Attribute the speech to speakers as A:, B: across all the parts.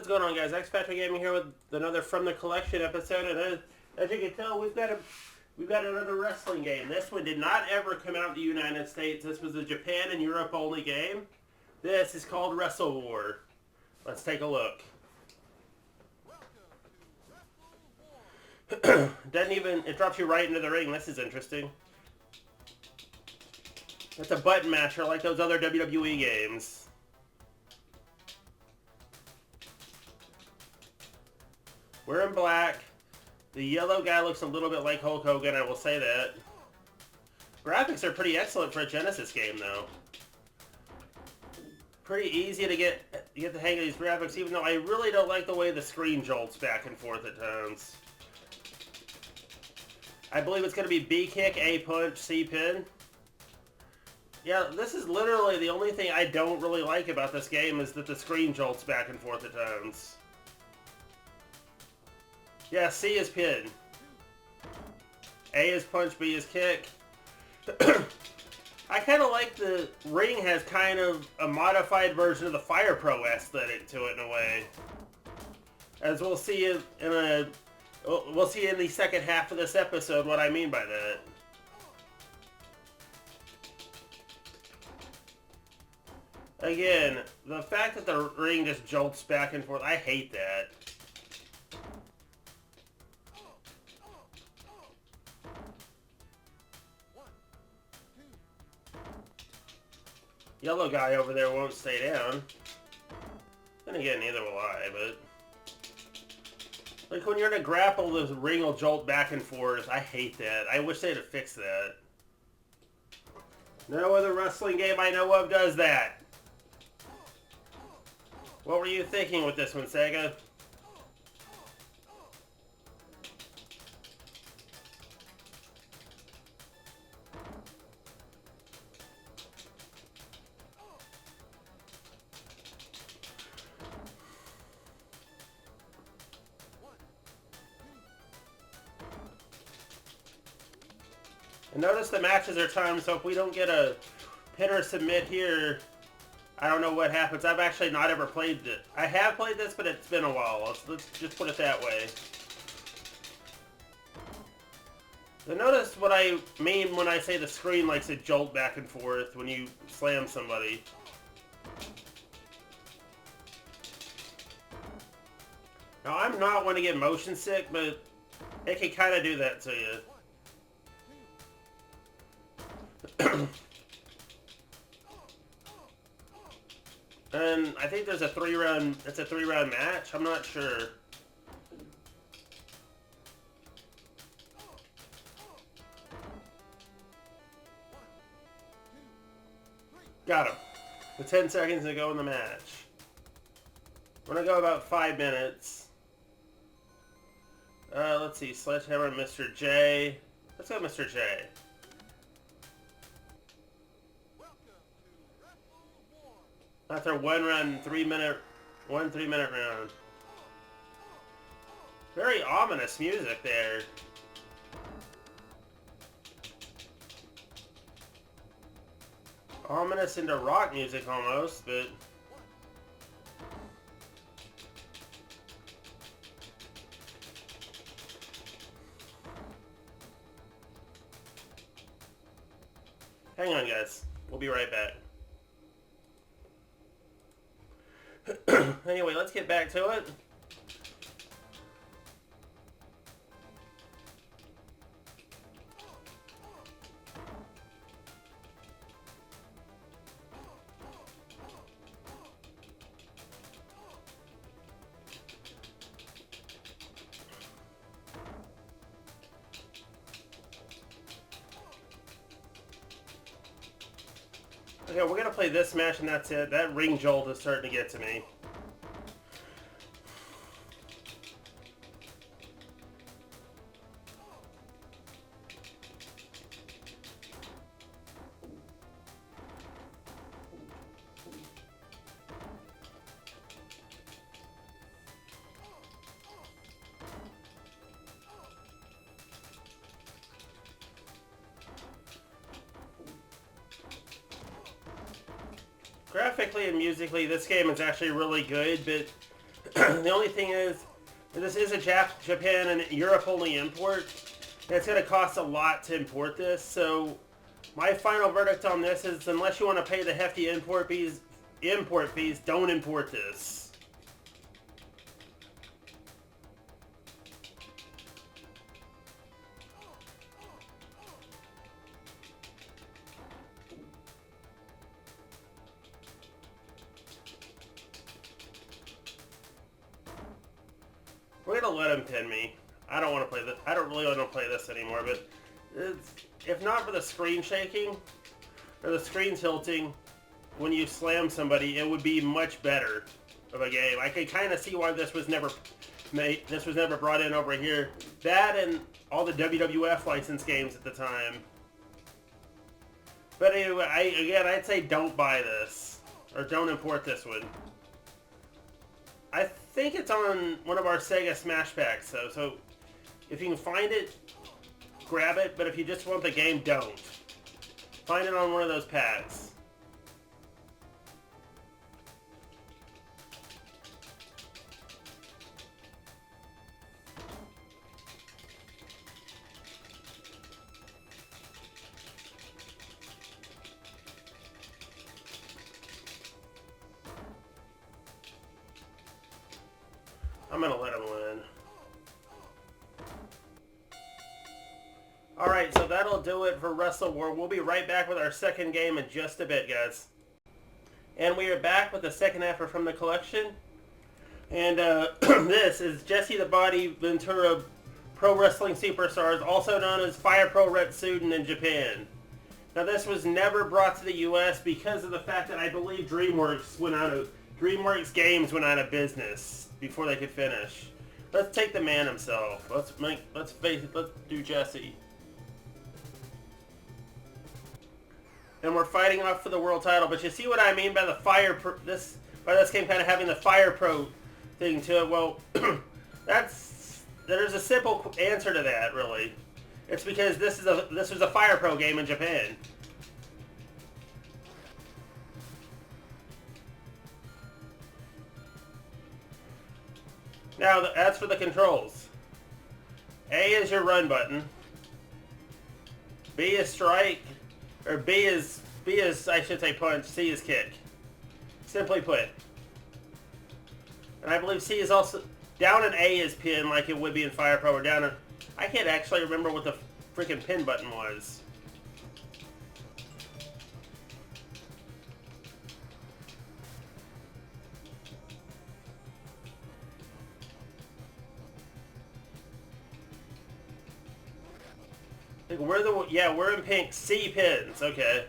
A: going on, guys? XFactor Gaming here with another From the Collection episode, and as you can tell, we've got another wrestling game. This one did not ever come out in the United States. This was a Japan and Europe only game. This is called Wrestlewar. Let's take a look. It drops you right into the ring. This is interesting. It's a button masher like those other WWE games. We're in black. The yellow guy looks a little bit like Hulk Hogan, I will say that. Graphics are pretty excellent for a Genesis game, though. Pretty easy to get the hang of these graphics, even though I really don't like the way the screen jolts back and forth at times. I believe it's going to be B kick, A punch, C pin. Yeah, this is literally the only thing I don't really like about this game is that the screen jolts back and forth at times. Yeah, C is pin. A is punch, B is kick. I kind of like the ring has kind of a modified version of the Fire Pro aesthetic to it in a way. As we'll see in the second half of this episode what I mean by that. Again, the fact that the ring just jolts back and forth, I hate that. Yellow guy over there won't stay down. Then again, neither will I, but... like, when you're in a grapple, the ring will jolt back and forth. I hate that. I wish they'd have fixed that. No other wrestling game I know of does that. What were you thinking with this one, Sega? And notice the matches are timed, so if we don't get a pin or submit here, I don't know what happens. I've actually not ever played it. I have played this, but it's been a while. Let's just put it that way. So notice what I mean when I say the screen likes to jolt back and forth when you slam somebody. Now, I'm not one to get motion sick, but it can kind of do that to you. And I think there's a it's a 3-round match. I'm not sure. Got him. With 10 seconds to go in the match. We're gonna go about 5 minutes. Let's see, Sledgehammer, Mr. J. Let's go Mr. J. After one 3-minute round. Very ominous music there. Ominous into rock music almost, but... hang on, guys. We'll be right back. Anyway, let's get back to it. Okay, we're gonna play this match and that's it. That ring jolt is starting to get to me. Graphically and musically, this game is actually really good, but The only thing is, this is a Japan and Europe only import. And it's going to cost a lot to import this, so my final verdict on this is unless you want to pay the hefty import fees, don't import this. We're going to let him pin me. I don't want to play this. I don't really want to play this anymore, but if not for the screen shaking or the screen tilting when you slam somebody, it would be much better of a game. I can kind of see why this was never made. This was never brought in over here. That and all the WWF licensed games at the time. But anyway, I'd say don't buy this or don't import this one. I think it's on one of our Sega Smash Packs, though, so if you can find it, grab it, but if you just want the game, don't. Find it on one of those packs. I'm gonna let him win. Alright, so that'll do it for Wrestlewar. We'll be right back with our second game in just a bit, guys. And we are back with the second half from the collection. And this is Jesse the Body Ventura Pro Wrestling Superstars, also known as Fire Pro Retsuden in Japan. Now this was never brought to the US because of the fact that I believe DreamWorks Games went out of business before they could finish. Let's take the man himself. Let's face it, let's do Jesse. And we're fighting off for the world title, but you see what I mean by the this game kind of having the Fire Pro thing to it? Well, there's a simple answer to that, really. It's because this was a Fire Pro game in Japan. Now, as for the controls, A is your run button, B is strike, or B is I should say punch, C is kick. Simply put. And I believe C is also, down and A is pin like it would be in Fire Pro, or down and, I can't actually remember what the freaking pin button was. Like we're in pink. C pins. Okay.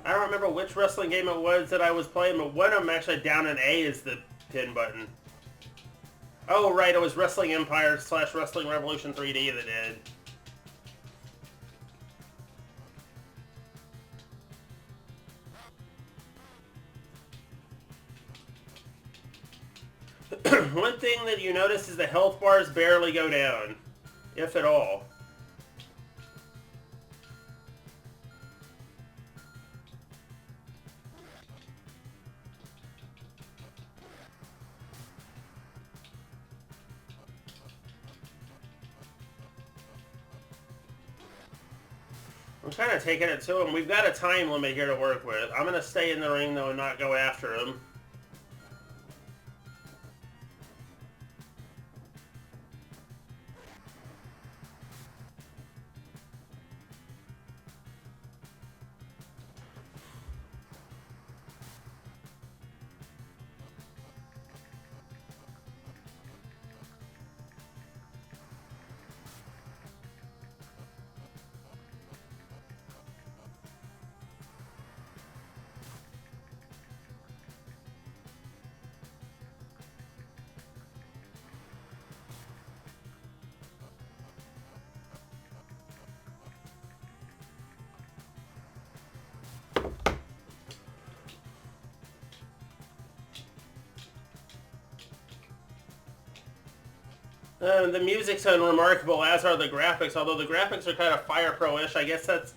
A: I don't remember which wrestling game it was that I was playing, but one of them actually down in A is the pin button. Oh right, it was Wrestling Empire / Wrestling Revolution 3D that did. One thing that you notice is the health bars barely go down, if at all. I'm kind of taking it to him. We've got a time limit here to work with. I'm going to stay in the ring, though, and not go after him. The music's unremarkable, as are the graphics, although the graphics are kind of Fire Pro-ish. I guess that's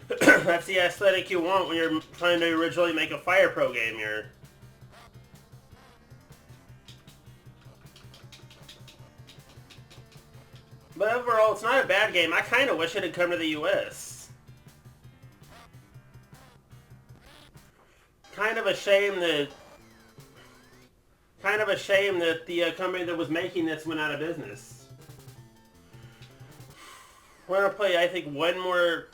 A: That's the aesthetic you want when you're trying to originally make a Fire Pro game here. But overall, it's not a bad game. I kind of wish it had come to the US. Kind of a shame that the company that was making this went out of business. We're gonna play, I think, one more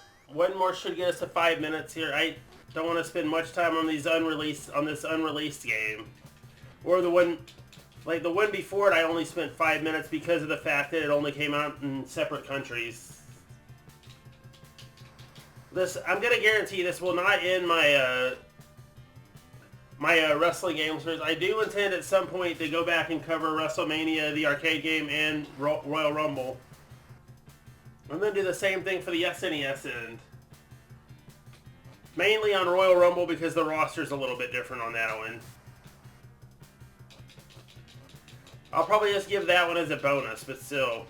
A: should get us to 5 minutes here. I don't want to spend much time on this unreleased game. Or the one, like the one before it, I only spent 5 minutes because of the fact that it only came out in separate countries. I'm gonna guarantee this will not end my wrestling game series. I do intend at some point to go back and cover WrestleMania, the arcade game, and Royal Rumble. I'm going to do the same thing for the SNES end. Mainly on Royal Rumble because the roster's a little bit different on that one. I'll probably just give that one as a bonus, but still.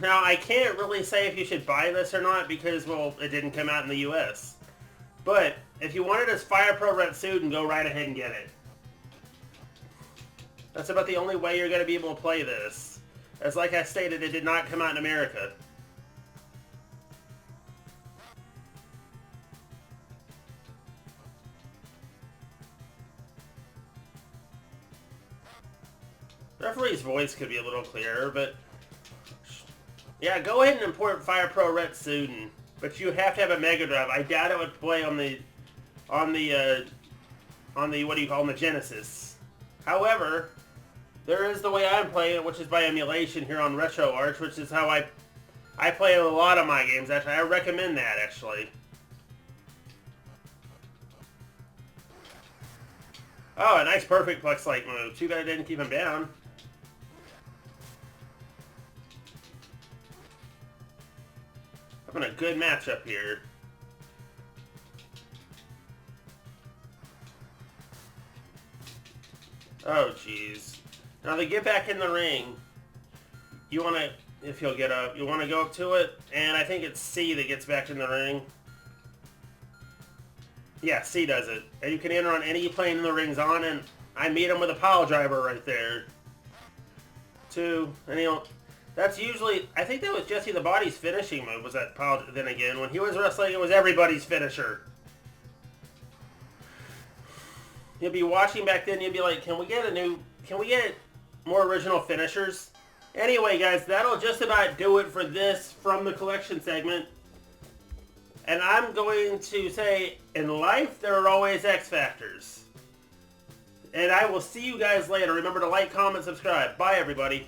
A: Now, I can't really say if you should buy this or not because, well, it didn't come out in the US. But, if you want it as Fire Pro Retsuden, go right ahead and get it. That's about the only way you're going to be able to play this. As like I stated, it did not come out in America. The referee's voice could be a little clearer, but... yeah, go ahead and import Fire Pro Retsuden. But you have to have a Mega Drive. I doubt it would play on the what do you call them, the Genesis. However, there is the way I'm playing it, which is by emulation here on Wrestlewar, which is how I play a lot of my games. Actually, I recommend that, actually. Oh, a nice perfect Plex-like move. Too bad I didn't keep him down. Having a good matchup here. Oh, jeez. Now, to get back in the ring, you want to, if you'll get up, you want to go up to it, and I think it's C that gets back in the ring. Yeah, C does it. And you can enter on any plane the ring's on, and I meet him with a pile driver right there. 2, and that's usually, I think that was Jesse the Body's finishing move, was that pile, then again, when he was wrestling, it was everybody's finisher. You'll be watching back then, you'll be like, can we get more original finishers? Anyway, guys, that'll just about do it for this From the Collection segment. And I'm going to say, in life, there are always X Factors. And I will see you guys later. Remember to like, comment, subscribe. Bye, everybody.